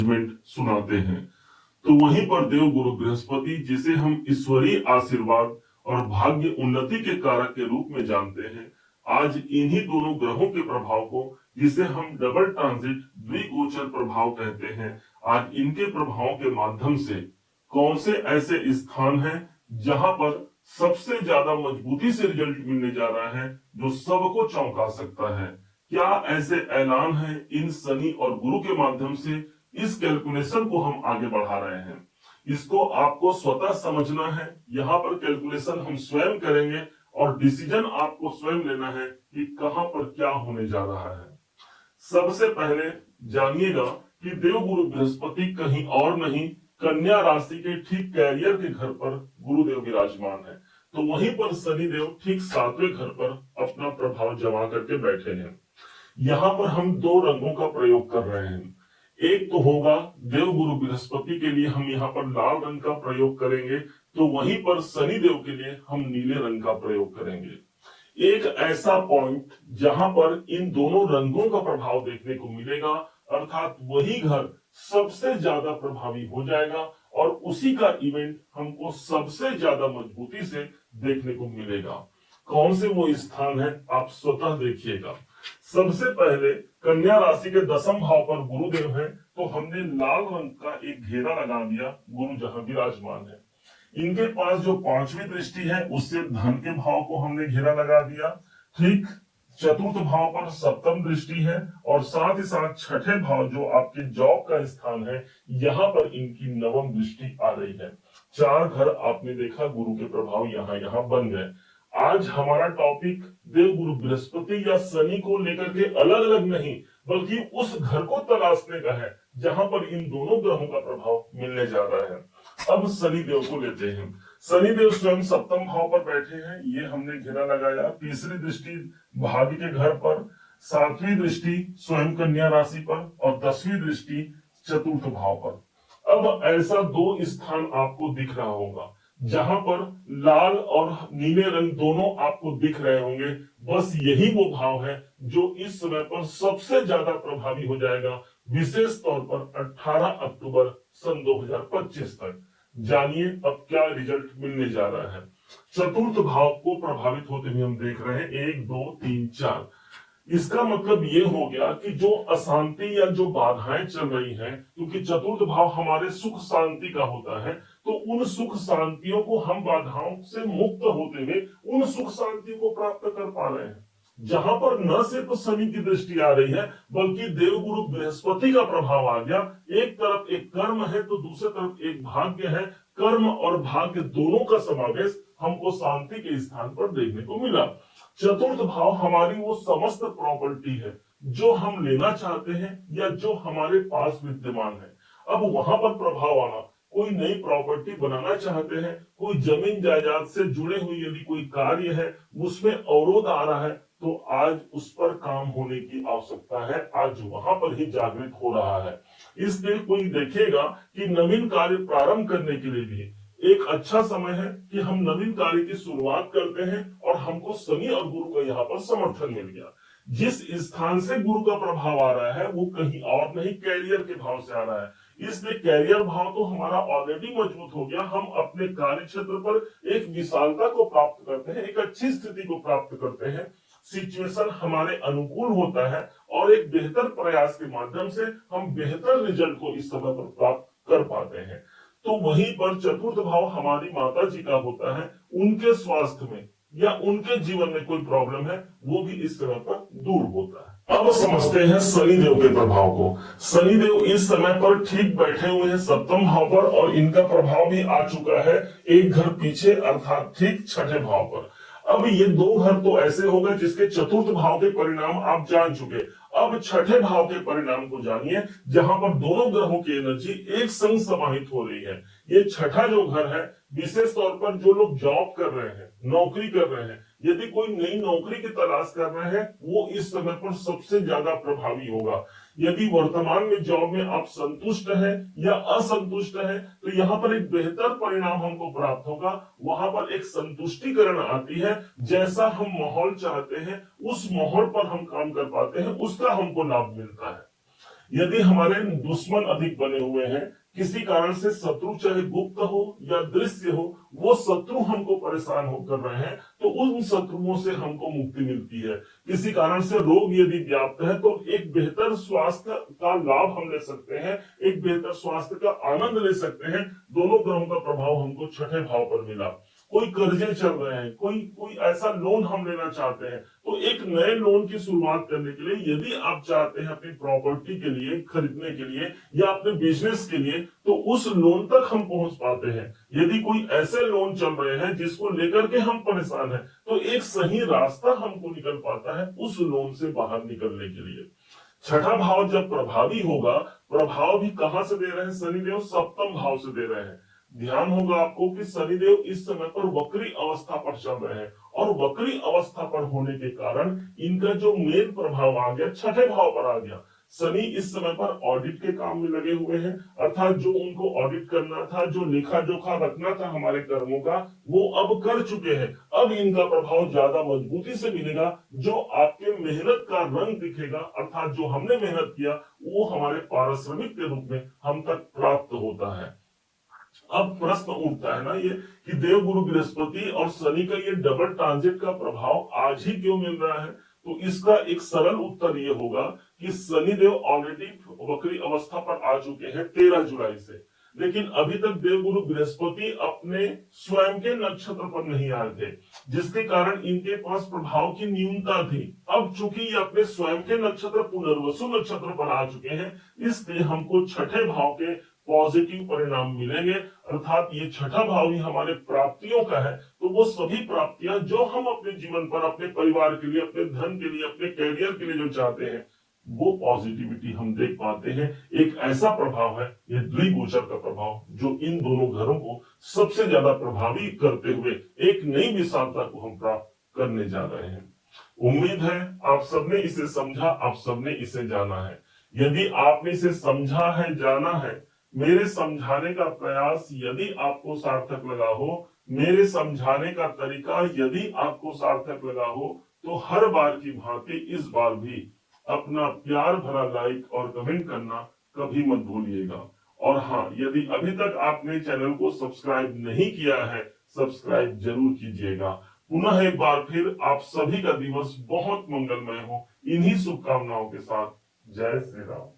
सुनाते हैं। तो वहीं पर देव गुरु बृहस्पति, जिसे हम ईश्वरीय आशीर्वाद और भाग्य उन्नति के कारक के रूप में जानते हैं, आज इन्हीं दोनों ग्रहों के प्रभाव को, जिसे हम डबल ट्रांजिट द्विगोचर प्रभाव कहते हैं, आज इनके प्रभावों के माध्यम से कौन से ऐसे स्थान हैं जहां पर सबसे ज्यादा मजबूती से रिजल्ट मिलने जा रहा है, जो सबको चौंका सकता है। क्या ऐसे ऐलान है इन शनि और गुरु के माध्यम से? इस कैलकुलेशन को हम आगे बढ़ा रहे हैं। इसको आपको स्वतः समझना है। यहाँ पर कैलकुलेशन हम स्वयं करेंगे और डिसीजन आपको स्वयं लेना है कि कहां पर क्या होने जा रहा है। सबसे पहले जानिएगा कि देवगुरु बृहस्पति कहीं और नहीं, कन्या राशि के ठीक कैरियर के घर पर गुरुदेव विराजमान है। तो वहीं पर शनिदेव ठीक 7वें घर पर अपना प्रभाव जमा करके बैठे हैं। यहाँ पर हम दो रंगों का प्रयोग कर रहे हैं। एक तो होगा देव गुरु बृहस्पति के लिए हम यहाँ पर लाल रंग का प्रयोग करेंगे, तो वहीं पर शनि देव के लिए हम नीले रंग का प्रयोग करेंगे। एक ऐसा पॉइंट जहां पर इन दोनों रंगों का प्रभाव देखने को मिलेगा, अर्थात वही घर सबसे ज्यादा प्रभावी हो जाएगा और उसी का इवेंट हमको सबसे ज्यादा मजबूती से देखने को मिलेगा। कौन से वो स्थान है, आप स्वतः देखिएगा। सबसे पहले कन्या राशि के 10वें भाव पर गुरुदेव है, तो हमने लाल रंग का एक घेरा लगा दिया। गुरु जहां विराजमान है, इनके पास जो 5वीं दृष्टि है, उससे धन के भाव को हमने घेरा लगा दिया। ठीक 4th भाव पर 7वीं दृष्टि है और साथ ही साथ 6ठे भाव जो आपके जॉब का स्थान है, यहाँ पर इनकी 9वीं दृष्टि आ रही है। 4 घर आपने देखा गुरु के प्रभाव यहाँ बन गए। आज हमारा टॉपिक देव गुरु बृहस्पति या शनि को लेकर के अलग अलग नहीं, बल्कि उस घर को तलाशने का है जहां पर इन दोनों ग्रहों का प्रभाव मिलने जा रहा है। अब शनि देव को लेते हैं। शनि देव स्वयं 7वें भाव पर बैठे हैं, ये हमने घेरा लगाया। 3री दृष्टि भाग्य के घर पर, 7वीं दृष्टि स्वयं कन्या राशि पर और 10वीं दृष्टि 4th भाव पर। अब ऐसा 2 स्थान आपको दिख रहा होगा जहां पर लाल और नीले रंग दोनों आपको दिख रहे होंगे। बस यही वो भाव है जो इस समय पर सबसे ज्यादा प्रभावी हो जाएगा, विशेष तौर पर 18 अक्टूबर सन 2025 तक। जानिए अब क्या रिजल्ट मिलने जा रहा है। 4th भाव को प्रभावित होते हुए हम देख रहे हैं 1 2 3 4। इसका मतलब ये हो गया कि जो अशांति या जो बाधाएं चल रही हैं, क्योंकि 4th भाव हमारे सुख शांति का होता है, तो उन सुख शांतियों को हम बाधाओं से मुक्त होते हुए उन सुख शांति को प्राप्त कर पा रहे हैं। जहां पर न सिर्फ शनि की दृष्टि आ रही है, बल्कि देवगुरु बृहस्पति का प्रभाव आ गया। एक तरफ एक कर्म है तो दूसरी तरफ एक भाग्य है। कर्म और भाग्य दोनों का समावेश हमको शांति के स्थान पर देखने को मिला। 4th भाव हमारी वो समस्त प्रॉपर्टी है जो हम लेना चाहते हैं या जो हमारे पास विद्यमान है। अब वहां पर प्रभाव आना, कोई नई प्रॉपर्टी बनाना चाहते हैं, कोई जमीन जायदाद से जुड़े हुए यदि कोई कार्य है उसमें अवरोध आ रहा है, तो आज उस पर काम होने की आवश्यकता है। आज वहां पर ही जागृत हो रहा है। इसलिए कोई देखेगा कि नवीन कार्य प्रारंभ करने के लिए भी एक अच्छा समय है कि हम नवीन कार्य की शुरुआत करते हैं और हमको शनि और गुरु का यहाँ पर समर्थन मिल गया। जिस स्थान से गुरु का प्रभाव आ रहा है वो कहीं और नहीं, कैरियर के भाव से आ रहा है। इसलिए कैरियर भाव तो हमारा ऑलरेडी मजबूत हो गया। हम अपने कार्य क्षेत्र पर एक विशालता को प्राप्त करते हैं, एक अच्छी स्थिति को प्राप्त करते हैं। सिचुएशन हमारे अनुकूल होता है और एक बेहतर प्रयास के माध्यम से हम बेहतर रिजल्ट को इस समय पर प्राप्त कर पाते हैं। तो वहीं पर 4th भाव हमारी माता जी का होता है। उनके स्वास्थ्य में या उनके जीवन में कोई प्रॉब्लम है, वो भी इस समय पर दूर होता है। अब समझते हैं शनिदेव के प्रभाव को। शनिदेव इस समय पर ठीक बैठे हुए हैं 7वें भाव पर और इनका प्रभाव भी आ चुका है एक घर पीछे, अर्थात ठीक 6ठे भाव पर। अब ये 2 घर तो ऐसे हो गए जिसके 4th भाव के परिणाम आप जान चुके। अब 6ठे भाव के परिणाम को जानिए, जहां पर दोनों ग्रहों की एनर्जी एक संग समाहित हो रही है। ये 6ठा जो घर है, विशेष तौर पर जो लोग जॉब कर रहे हैं, नौकरी कर रहे हैं, यदि कोई नई नौकरी की तलाश कर रहे हैं, वो इस समय पर सबसे ज्यादा प्रभावी होगा। यदि वर्तमान में जॉब में आप संतुष्ट हैं या असंतुष्ट हैं, तो यहाँ पर एक बेहतर परिणाम हमको प्राप्त होगा। वहां पर एक संतुष्टिकरण आती है। जैसा हम माहौल चाहते हैं उस माहौल पर हम काम कर पाते हैं, उसका हमको लाभ मिलता है। यदि हमारे दुश्मन अधिक बने हुए हैं, किसी कारण से शत्रु चाहे गुप्त हो या दृश्य हो, वो शत्रु हमको परेशान हो कर रहे हैं, तो उन शत्रुओं से हमको मुक्ति मिलती है। किसी कारण से रोग यदि व्याप्त है तो एक बेहतर स्वास्थ्य का लाभ हम ले सकते हैं, एक बेहतर स्वास्थ्य का आनंद ले सकते हैं। दोनों ग्रहों का प्रभाव हमको छठे भाव पर मिला। कोई कर्जे चल रहे हैं, कोई कोई ऐसा लोन हम लेना चाहते हैं, तो एक नए लोन की शुरुआत करने के लिए यदि आप चाहते हैं अपनी प्रॉपर्टी के लिए खरीदने के लिए या अपने बिजनेस के लिए, तो उस लोन तक हम पहुंच पाते हैं। यदि कोई ऐसे लोन चल रहे हैं जिसको लेकर के हम परेशान हैं, तो एक सही रास्ता हमको निकल पाता है उस लोन से बाहर निकलने के लिए। छठा भाव जब प्रभावी होगा, प्रभाव भी कहां से दे रहे हैं शनिदेव? सप्तम भाव से दे रहे हैं। ध्यान होगा आपको कि शनिदेव इस समय पर वक्री अवस्था पर चल रहे हैं, और वक्री अवस्था पर होने के कारण इनका जो मेन प्रभाव आ गया छठे भाव पर आ गया। शनि इस समय पर ऑडिट के काम में लगे हुए हैं, अर्थात जो उनको ऑडिट करना था, जो लेखा जोखा रखना था हमारे कर्मों का, वो अब कर चुके हैं। अब इनका प्रभाव ज्यादा मजबूती से मिलेगा। जो आपके मेहनत का रंग दिखेगा, अर्थात जो हमने मेहनत किया वो हमारे पारिश्रमिक के रूप में हम तक प्राप्त होता है। अब प्रश्न उठता है ना ये कि देव गुरु बृहस्पति और शनि का ये डबल ट्रांजिट का प्रभाव आज ही क्यों मिल रहा है? तो इसका एक सरल उत्तर ये होगा कि शनिदेव ऑलरेडी वक्री अवस्था पर आ चुके हैं 13 जुलाई से, लेकिन अभी तक देवगुरु बृहस्पति अपने स्वयं के नक्षत्र पर नहीं आए थे, जिसके कारण इनके पास प्रभाव की न्यूनता थी। अब चूंकि ये अपने स्वयं के नक्षत्र पुनर्वसु नक्षत्र पर आ चुके हैं, इसलिए हमको छठे भाव के पॉजिटिव परिणाम मिलेंगे। अर्थात ये छठा भाव ही हमारे प्राप्तियों का है, तो वो सभी प्राप्तियां जो हम अपने जीवन पर, अपने परिवार के लिए, अपने धन के लिए, अपने कैरियर के लिए जो चाहते हैं, वो पॉजिटिविटी हम देख पाते हैं। एक ऐसा प्रभाव है ये द्विगोचर का प्रभाव, जो इन दोनों घरों को सबसे ज्यादा प्रभावी करते हुए एक नई विशालता को हम प्राप्त करने जा रहे हैं। उम्मीद है आप सबने इसे समझा, आप सबने इसे जाना है। यदि आपने इसे समझा है, जाना है, मेरे समझाने का प्रयास यदि आपको सार्थक लगा हो, मेरे समझाने का तरीका यदि आपको सार्थक लगा हो, तो हर बार की भांति इस बार भी अपना प्यार भरा लाइक और कमेंट करना कभी मत भूलिएगा। और हाँ, यदि अभी तक आपने चैनल को सब्सक्राइब नहीं किया है, सब्सक्राइब जरूर कीजिएगा। पुनः एक बार फिर आप सभी का दिवस बहुत मंगलमय हो, इन्हीं शुभकामनाओं के साथ। जय श्री राम।